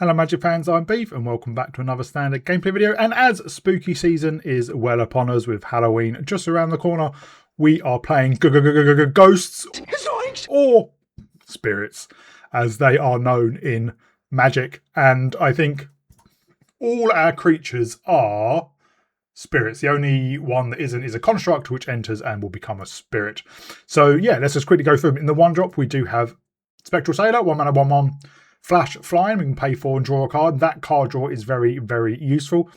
Hello Magic fans, I'm Beef and welcome back to another standard gameplay video. And as spooky season is well upon us with Halloween just around the corner, we are playing ghosts or spirits as they are known in Magic. And I think all our creatures are spirits. The only one that isn't is a construct which enters and will become a spirit. So yeah, let's just quickly go through them. In the one drop we do have Spectral Sailor, 1 mana 1/1. Flash flying, we can pay for and draw a card. That card draw is very, very useful.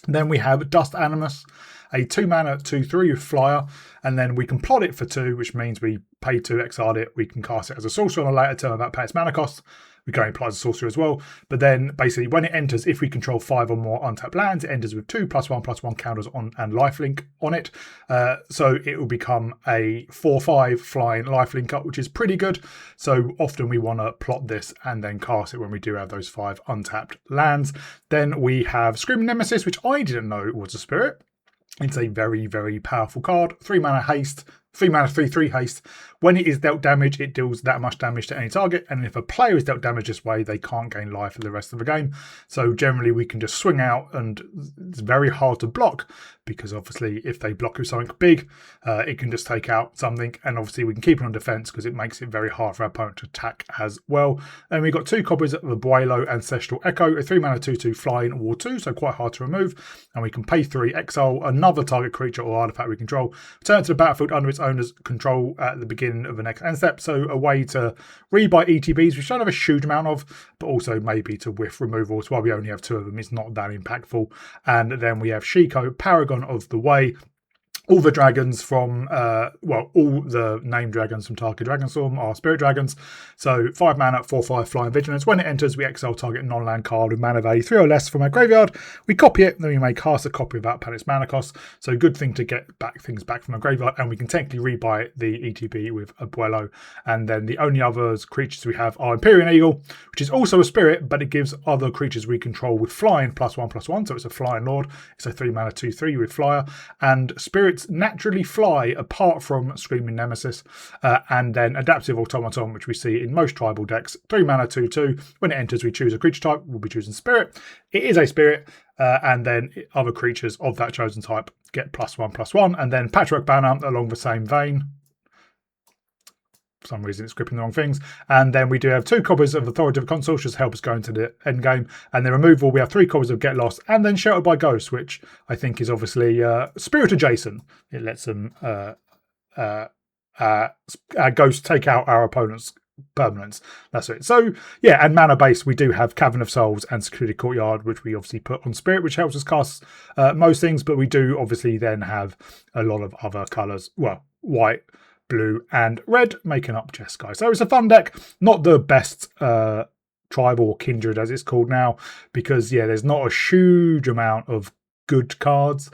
Then we have Dust Animus, a 2 mana 2/3 with flyer, and then we can plot it for 2, which means we pay 2, exile it. We can cast it as a sorcerer on a later turn without paying its mana cost. We can only apply as a sorcerer as well. But then basically when it enters, if we control 5 or more untapped lands, it enters with 2+1/+1 counters on and lifelink on it. So it will become a 4/5 flying lifelink up, which is pretty good. So often we want to plot this and then cast it when we do have those 5 untapped lands. Then we have Screaming Nemesis, which I didn't know was a spirit. It's a very, very powerful card. 3 mana haste. 3 mana 3/3 haste. When it is dealt damage, it deals that much damage to any target. And if a player is dealt damage this way, they can't gain life for the rest of the game. So generally we can just swing out, and it's very hard to block because obviously if they block with something big, it can just take out something. And obviously we can keep it on defense because it makes it very hard for our opponent to attack as well. And we've got 2 copies of the Brawl Ancestral Echo, a 3 mana 2/2 flying war 2, so quite hard to remove. And we can pay 3, exile another target creature or artifact we control, return to the battlefield under its owner's control at the beginning of the next end step. So a way to rebuy ETBs, which I don't have a huge amount of, but also maybe to whiff removals. While we only have 2 of them, it's not that impactful. And then we have Shiko, Paragon of the Way. All the dragons from, all the named dragons from Tarka Dragonstorm are spirit dragons. So 5 mana, 4/5 flying vigilance. When it enters, we exile target non-land card with mana value 3 or less from our graveyard. We copy it, then we may cast a copy without paying its mana cost. So good thing to get things back from our graveyard, and we can technically rebuy the ETB with Abuelo. And then the only other creatures we have are Empyrean Eagle, which is also a spirit, but it gives other creatures we control with flying +1/+1. So it's a flying lord. It's a 3 mana 2/3 with flyer, and spirits naturally fly apart from Screaming Nemesis, and then Adaptive Automaton, which we see in most tribal decks. 3 mana 2/2. When it enters, we choose a creature type. We'll be choosing spirit. It is a spirit, and then other creatures of that chosen type get +1/+1. And then Patchwork Banner along the same vein. For some reason it's gripping the wrong things. And then we do have 2 copies of Authoritative Console, which just help us go into the end game. And then removal, we have 3 copies of Get Lost, and then Sheltered by Ghosts, which I think is obviously spirit adjacent. It lets them ghosts take out our opponent's permanents. That's it. So yeah, and mana base, we do have Cavern of Souls and Security Courtyard, which we obviously put on spirit, which helps us cast most things. But we do obviously then have a lot of other colours. Well, white, blue and red, making up Jeskai. So it's a fun deck, not the best tribal or kindred as it's called now, because yeah, there's not a huge amount of good cards.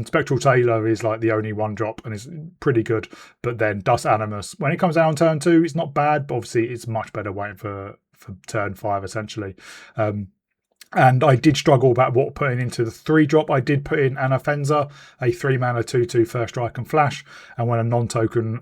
Spectral Sailor is like the only 1 drop and is pretty good, but then Dust Animus, when it comes down on turn 2, it's not bad, but obviously it's much better waiting for turn 5 essentially. And I did struggle about what putting into the 3 drop. I did put in Anafenza, a 3 mana 2/2 first strike and flash. And when a non-token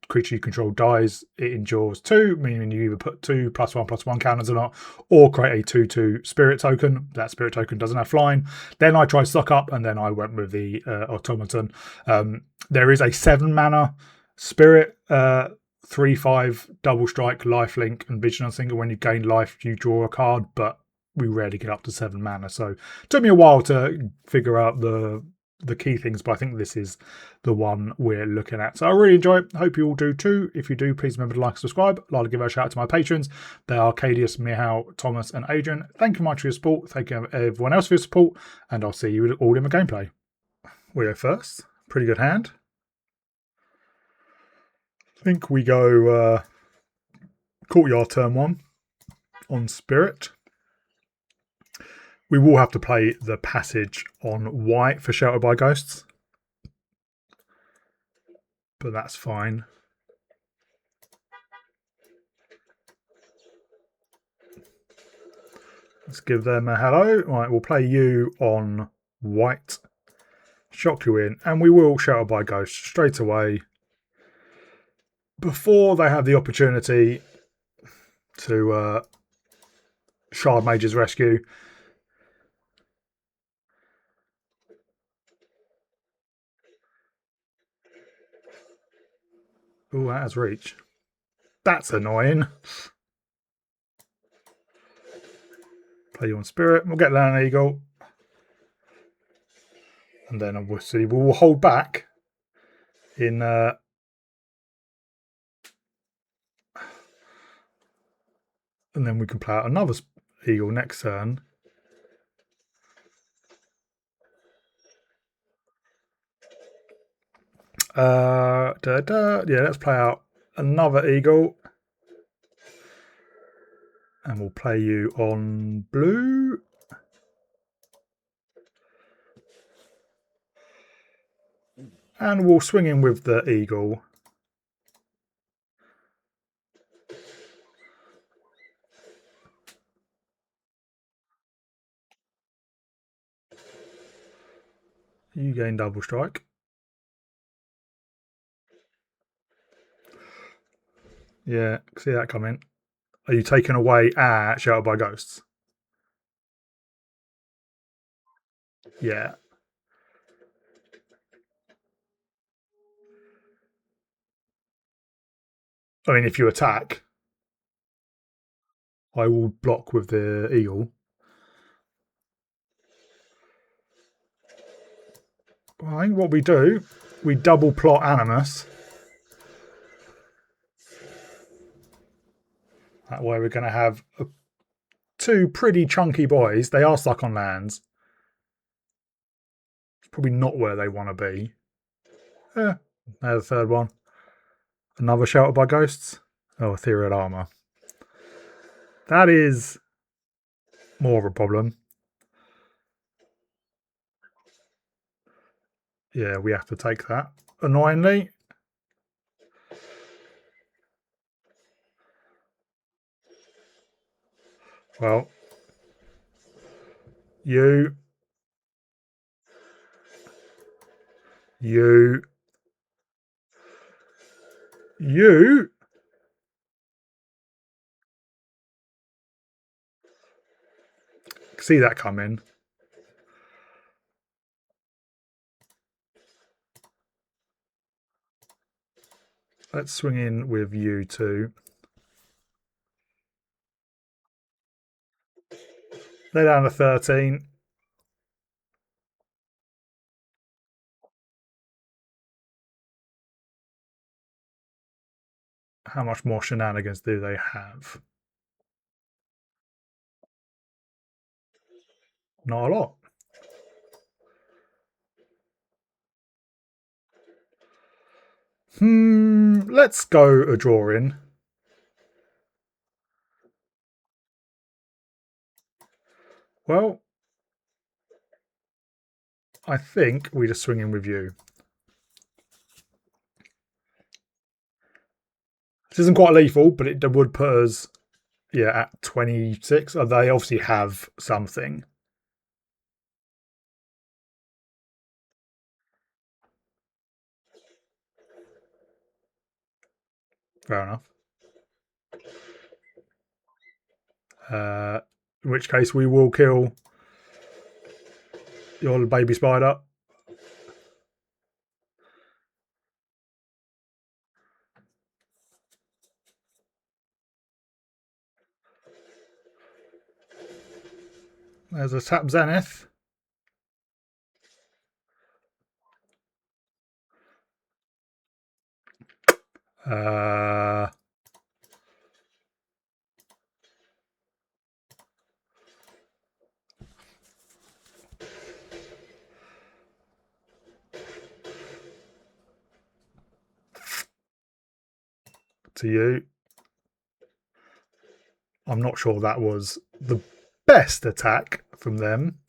creature you control dies, it endures 2, meaning you either put 2 +1/+1 counters on it, or create a 2/2 spirit token. That spirit token doesn't have flying. Then I tried Suck Up, and then I went with the Automaton. There is a 7 mana spirit, 3/5 double strike, lifelink, and vigilance thing. When you gain life, you draw a card, but we rarely get up to 7 mana, so it took me a while to figure out the key things, but I think this is the one we're looking at. So I really enjoy it. I hope you all do too. If you do, please remember to like and subscribe. I'd like to give a shout out to my patrons. They are Cadius, Mihal, Thomas and Adrian. Thank you much for your support. Thank you everyone else for your support, and I'll see you all in the gameplay. We go first. Pretty good hand. I think we go Courtyard turn 1 on Spirit. We will have to play the passage on white for Sheltered by Ghosts, but that's fine. Let's give them a hello. Right, we'll play you on white, shock you in, and we will Sheltered by Ghosts straight away before they have the opportunity to Shard Mage's Rescue. Oh, that has reach. That's annoying. Play you on Spirit. We'll get down an Eagle. And then obviously we'll hold back in... and then we can play out another Eagle next turn. Yeah, let's play out another Eagle. And we'll play you on blue. And we'll swing in with the Eagle. You gain double strike. Yeah, see that coming. Are you taking away Sheltered by Ghosts? Yeah. I mean, if you attack, I will block with the Eagle. Well, I think what we do, we double plot Animus. That way we're going to have two pretty chunky boys. They are stuck on lands. It's probably not where they want to be. Yeah, there's the third one. Another Sheltered by Ghosts. Oh, Ethereal Armor. That is more of a problem. Yeah, we have to take that. Annoyingly. Well, you see that coming. Let's swing in with you two. They're down to 13. How much more shenanigans do they have? Not a lot. Let's go a drawing. Well, I think we just swing in with you. This isn't quite lethal, but it would put us, at 26. They obviously have something. Fair enough. In which case we will kill your baby spider. There's a Tap Zenith. To you. I'm not sure that was the best attack from them.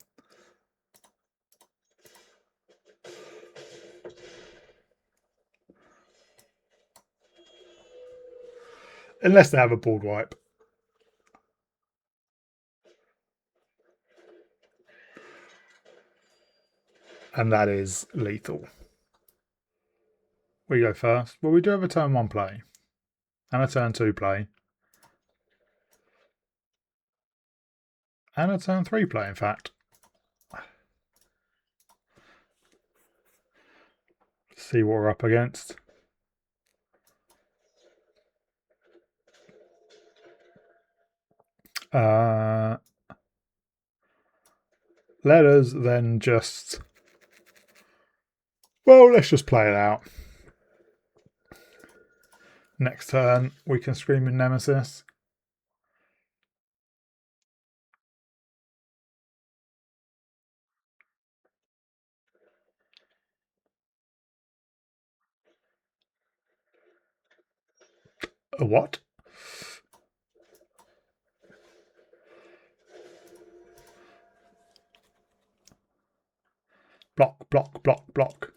Unless they have a board wipe. And that is lethal. We go first. Well, we do have a turn 1 play. And a turn 2 play. And a turn 3 play, in fact. See what we're up against. Let us then just... Well, let's just play it out. Next turn, we can scream in Nemesis. A what? Block, block, block, block.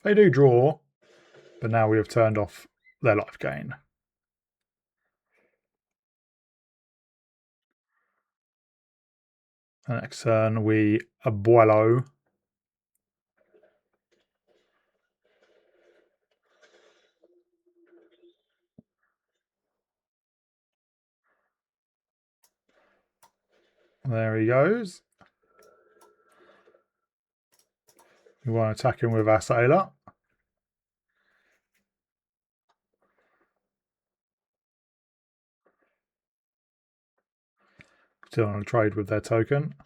They do draw, but now we have turned off their life gain. The next turn, we abuelo. There he goes. We want to attack him with our sailor. Still on a trade with their token.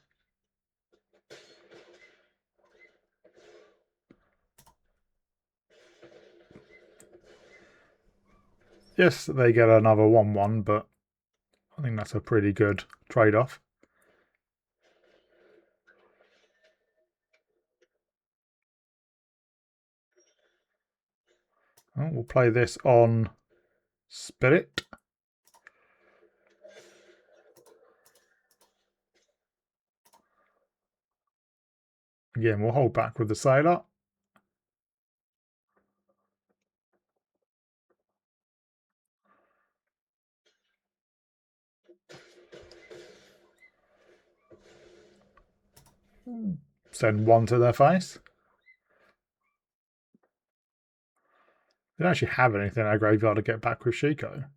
Yes, they get another 1-1, but I think that's a pretty good trade-off. Oh, we'll play this on Spirit. Again, we'll hold back with the sailor. Send one to their face. They don't actually have anything in our graveyard to get back with Shiko.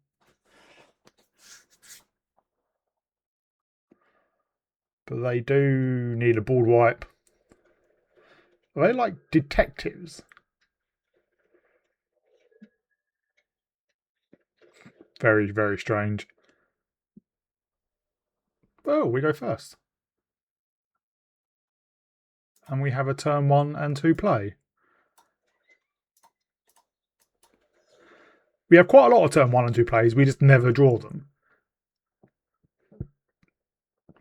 But they do need a board wipe. Are they like detectives? Very, very strange. Oh, we go first. And we have a turn 1 and 2 play. We have quite a lot of turn 1 and 2 plays, we just never draw them.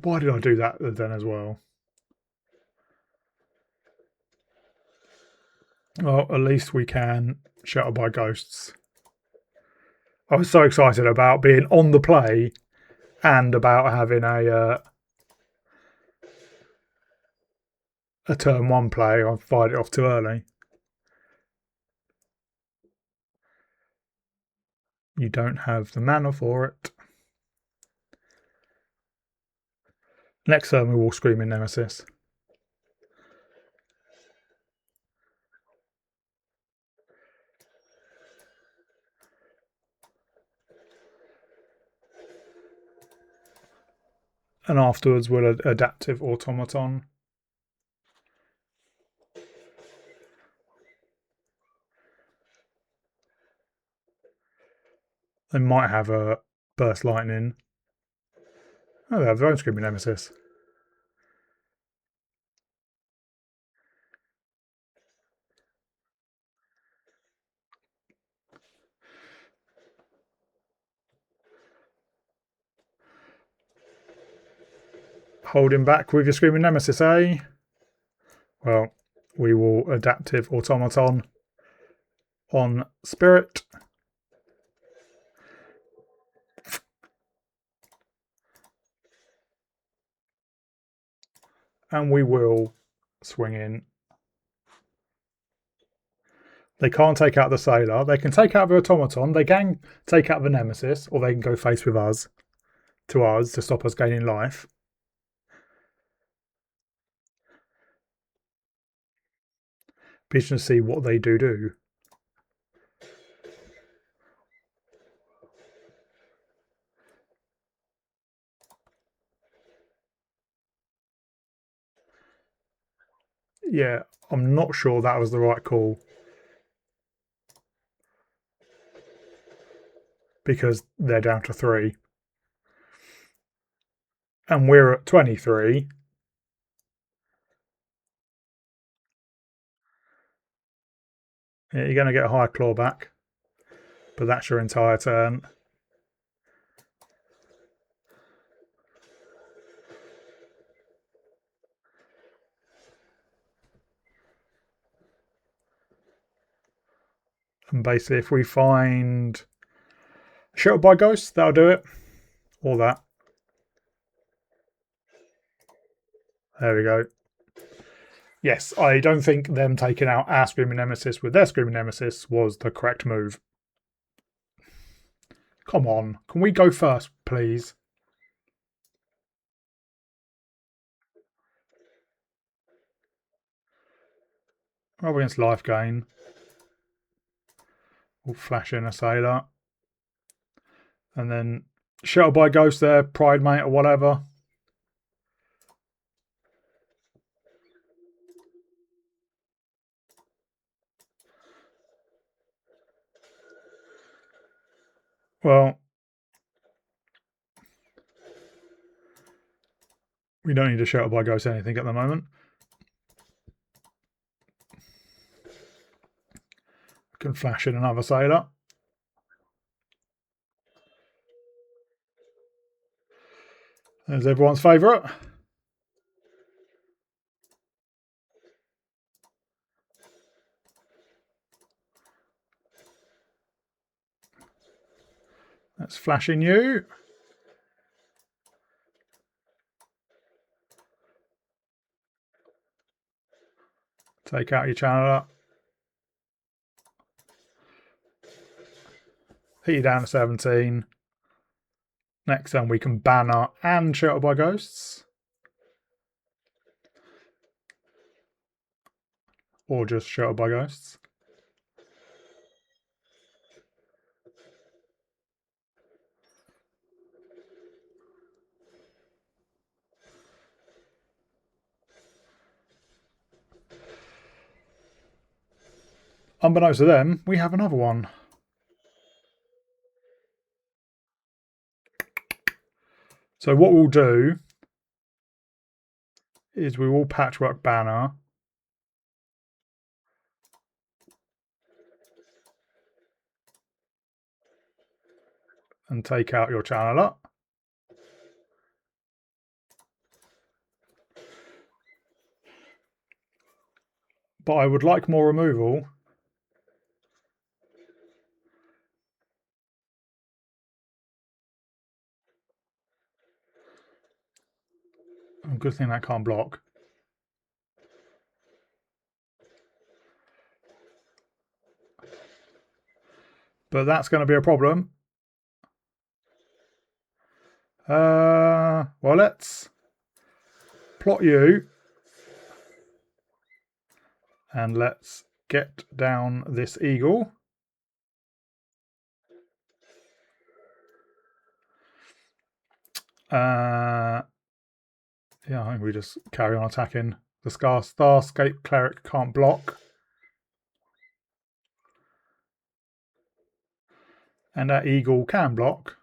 Why did I do that then as well? Well, at least we can Shelter by Ghosts. I was so excited about being on the play and about having a turn 1 play. I fired it off too early. You don't have the mana for it. Next turn we will scream in Nemesis. And afterwards we'll Adaptive Automaton. They might have a Burst Lightning. Oh, they have their own Screaming Nemesis. Holding back with your Screaming Nemesis, eh? Well, we will Adaptive Automaton on Spirit. And we will swing in. They can't take out the Sailor. They can take out the Automaton. They can take out the Nemesis, or they can go face with us to stop us gaining life. Be interesting to see what they do. Yeah, I'm not sure that was the right call. Because they're down to 3. And we're at 23. Yeah, you're going to get a high clawback. But that's your entire turn. And basically, if we find Sheltered by Ghosts, that'll do it. Or that. There we go. Yes, I don't think them taking out our Screaming Nemesis with their Screaming Nemesis was the correct move. Come on. Can we go first, please? Roll against life gain. We'll flash in a Sailor. And then Sheltered by Ghost there, Pride Mate or whatever. Well, we don't need to Sheltered by Ghost anything at the moment. Can flash in another Sailor. There's everyone's favourite. That's flashing you. Take out your channeler. Hit you down to 17. Next turn we can banner and Shelter by Ghosts. Or just Shelter by Ghosts. Unbeknownst to them, we have another one. So what we'll do is we will Patchwork Banner. And take out your channeler. But I would like more removal. Good thing that can't block. But that's going to be a problem. Well, let's plot you. And let's get down this eagle. Yeah, I think we just carry on attacking. The Starscape Cleric can't block. And that eagle can block.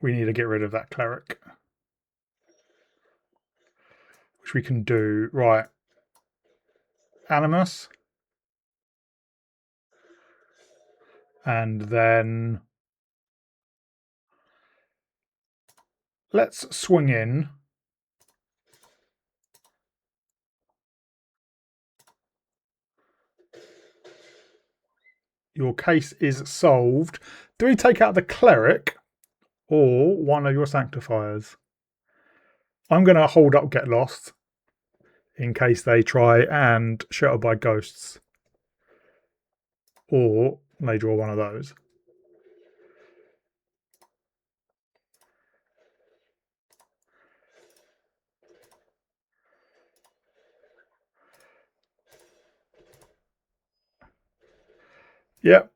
We need to get rid of that cleric. Which we can do. Right. Animus. And then let's swing in. Your case is solved. Do we take out the cleric or one of your sanctifiers? I'm going to hold up Get Lost in case they try and Shelter by Ghosts. Or they draw one of those. Yep.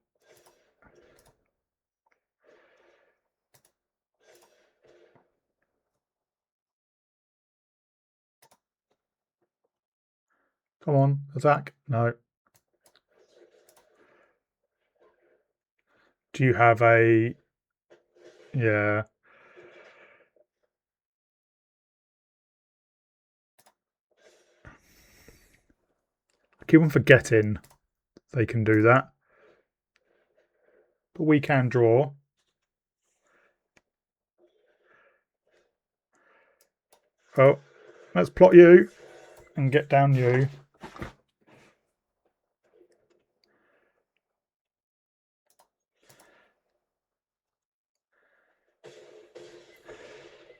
Come on, attack. No. Do you have a... Yeah. I keep on forgetting they can do that. But we can draw. Oh, let's plot you and get down you.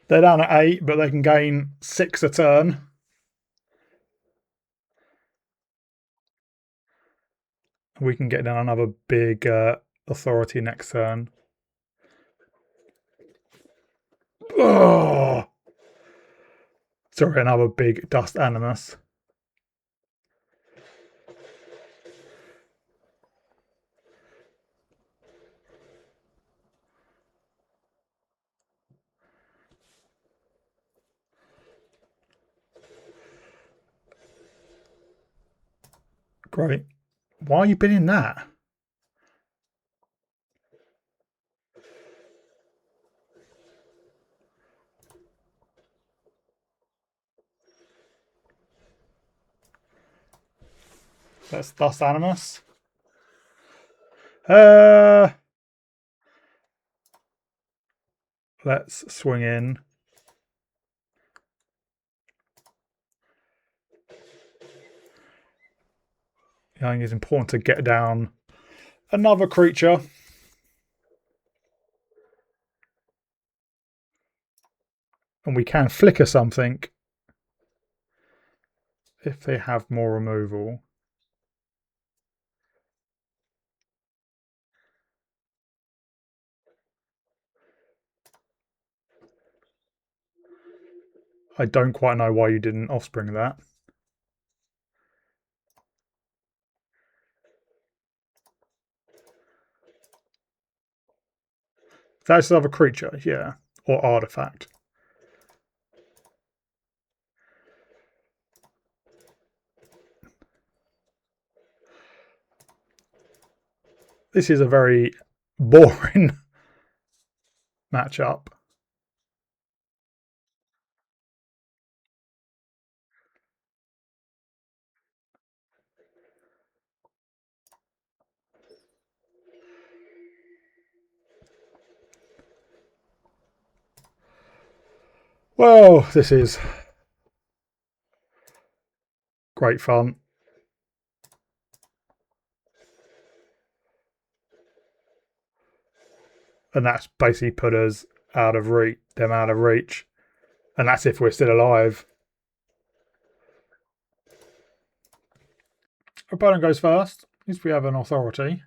They're down at 8, but they can gain 6 a turn. We can get down another big authority next turn. Oh! Sorry, another big dust animus. Great. Why are you binning that? That's dust animus. Let's swing in. I think it's important to get down another creature. And we can flicker something if they have more removal. I don't quite know why you didn't offspring that. That's another creature, yeah. Or artifact. This is a very boring matchup. Well, this is great fun. And that's basically put us out of reach, them out of reach. And that's if we're still alive. Opponent goes first. At least we have an authority.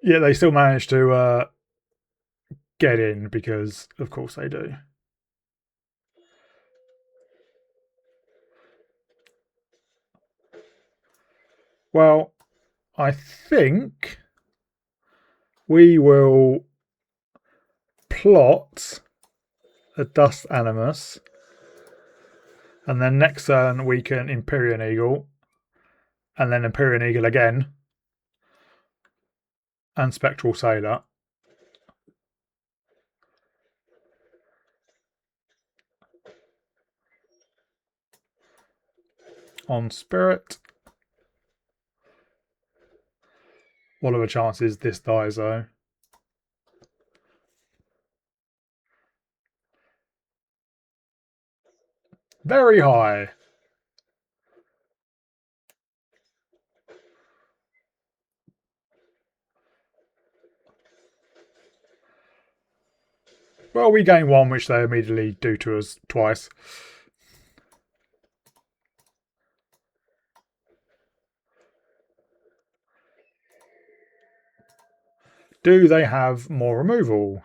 Yeah, they still manage to get in because, of course, they do. Well, I think we will plot a dust animus, and then next turn we can Empyrean Eagle, and then Empyrean Eagle again, and Spectral Sailor. On Spirit. What are the chances this dies though? Very high. Well, we gain 1, which they immediately do to us twice. Do they have more removal?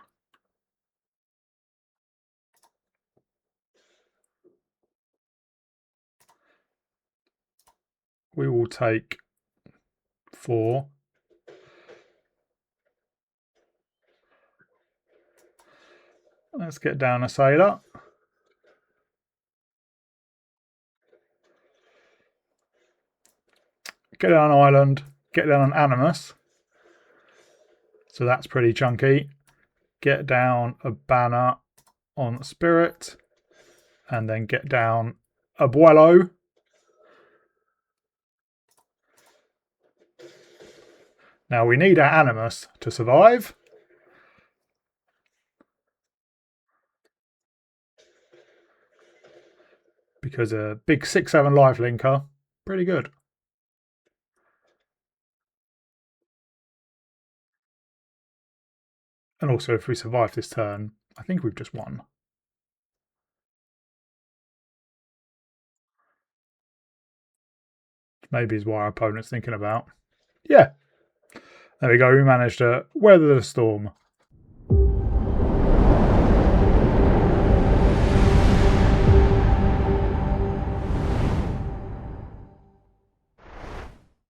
we will take 4. Let's get down a sailor. Get down an island. Get down an animus. So that's pretty chunky. Get down a banner on spirit. And then get down a Buello. Now we need our animus to survive. Because a big 6/7 life linker, pretty good. And also if we survive this turn, I think we've just won. Maybe is what our opponent's thinking about. Yeah. There we go, we managed to weather the storm.